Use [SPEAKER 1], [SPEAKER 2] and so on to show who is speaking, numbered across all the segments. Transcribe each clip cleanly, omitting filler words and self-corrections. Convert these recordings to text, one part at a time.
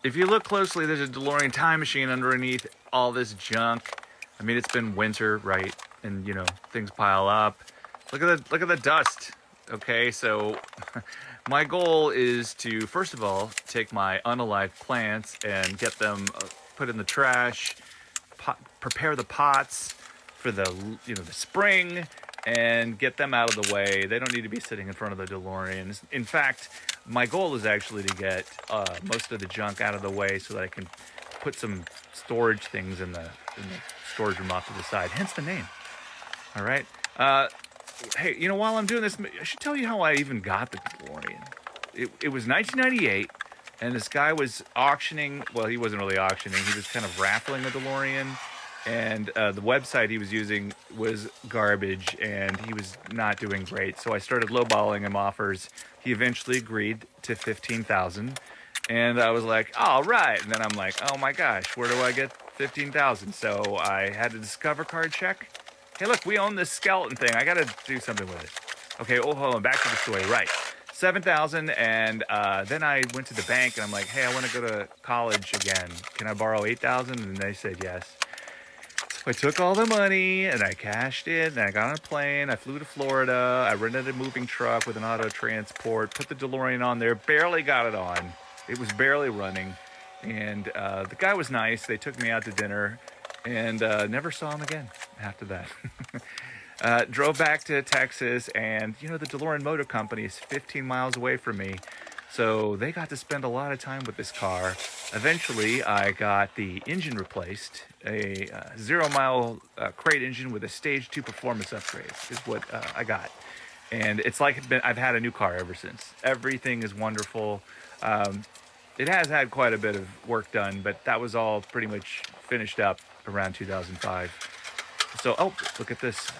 [SPEAKER 1] If you look closely, there's a DeLorean time machine underneath all this junk. I mean, it's been winter, right? And you know, things pile up. Look at the dust. Okay, so my goal is to first of all take my unalived plants and get them put in the trash, prepare the pots for the the spring, and get them out of the way. They don't need to be sitting in front of the DeLorean. In fact, my goal is actually to get most of the junk out of the way so that I can put some storage things in the storage room off to the side. Hence the name. All right. Hey, you know, while I'm doing this, I should tell you how I even got the DeLorean. It was 1998, and this guy was auctioning. Well, he wasn't really auctioning. He was kind of raffling a DeLorean, and the website he was using was garbage, and he was not doing great. So I started lowballing him offers. He eventually agreed to $15,000, and I was like, all right. And then I'm like, oh my gosh, where do I get $15,000? So I had a Discover card check. Hey, look, we own this skeleton thing. I got to do something with it. Okay, oh, hold on. Back to the story. Right. 7,000. And then I went to the bank and I'm like, hey, I want to go to college again. Can I borrow 8,000? And they said yes. So I took all the money and I cashed it. And I got on a plane. I flew to Florida. I rented a moving truck with an auto transport. Put the DeLorean on there. Barely got it on. It was barely running. And the guy was nice. They took me out to dinner. And never saw him again after that. Drove back to Texas, and you know, the DeLorean Motor Company is 15 miles away from me, so they got to spend a lot of time with this car. Eventually, I got the engine replaced, a 0-mile crate engine with a stage 2 performance upgrade is what I got. And it's like I've had a new car ever since. Everything is wonderful. It has had quite a bit of work done, but that was all pretty much finished up around 2005. So, oh, look at this.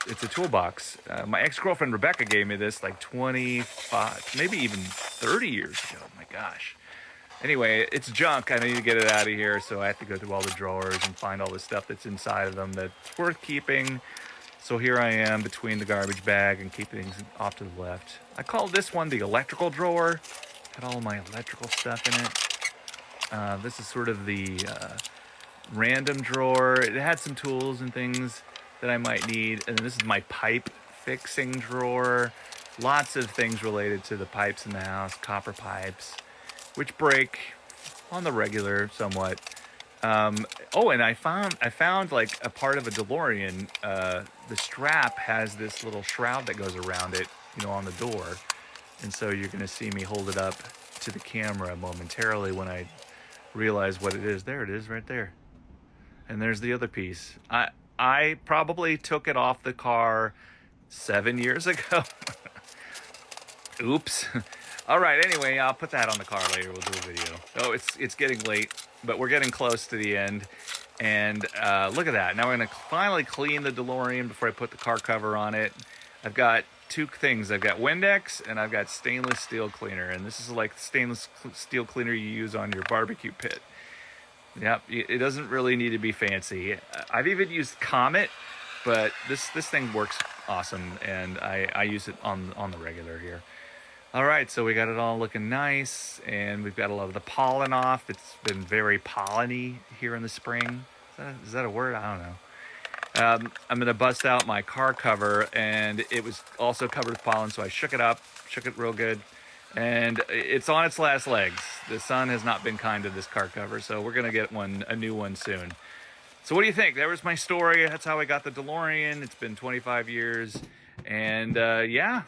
[SPEAKER 1] It's a toolbox. My ex-girlfriend Rebecca gave me this like 25, maybe even 30 years ago. Oh my gosh. Anyway, it's junk. I need to get it out of here, so I have to go through all the drawers and find all the stuff that's inside of them that's worth keeping. So here I am between the garbage bag and keep things off to the left. I call this one the electrical drawer. Got all my electrical stuff in it. This is sort of the random drawer. It had some tools and things that I might need. And this is my pipe fixing drawer. Lots of things related to the pipes in the house, copper pipes, which break on the regular somewhat. Oh, and I found like a part of a DeLorean. The strap has this little shroud that goes around it, you know, on the door. And so you're going to see me hold it up to the camera momentarily when I realize what it is. There it is right there. And there's the other piece. I probably took it off the car 7 years ago. Oops. All right, anyway, I'll put that on the car later. We'll do a video. Oh, it's getting late, but we're getting close to the end. And look at that. Now we're going to finally clean the DeLorean before I put the car cover on it. I've got two things. I've got Windex and I've got stainless steel cleaner. And this is like the stainless steel cleaner you use on your barbecue pit. Yep, it doesn't really need to be fancy. I've even used Comet, but this thing works awesome, and I use it on the regular here. All right, so we got it all looking nice, and we've got a lot of the pollen off. It's been very polleny here in the spring. Is that a word? I don't know. I'm going to bust out my car cover, and it was also covered with pollen, so I shook it real good. And it's on its last legs. The sun has not been kind to this car cover, so we're going to get a new one soon. So what do you think? There was my story. That's how I got the DeLorean. It's been 25 years. And yeah,